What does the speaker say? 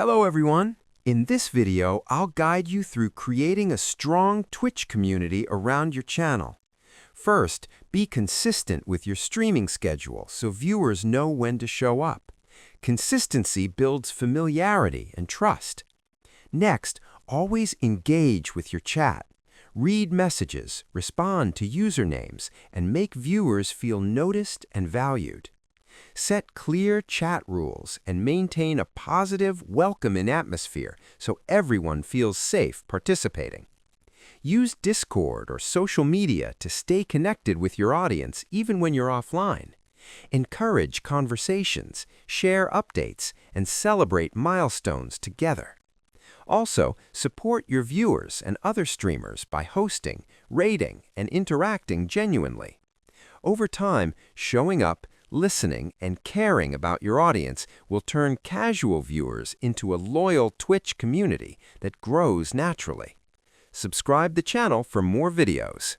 Hello everyone! In this video, I'll guide you through creating a strong Twitch community around your channel. First, be consistent with your streaming schedule so viewers know when to show up. Consistency builds familiarity and trust. Next, always engage with your chat. Read messages, respond to usernames, and make viewers feel noticed and valued. Set clear chat rules and maintain a positive, welcoming atmosphere so everyone feels safe participating. Use Discord or social media to stay connected with your audience even when you're offline. Encourage conversations, share updates, and celebrate milestones together. Also, support your viewers and other streamers by hosting, rating, and interacting genuinely. Over time, showing up, listening, and caring about your audience will turn casual viewers into a loyal Twitch community that grows naturally. Subscribe the channel for more videos.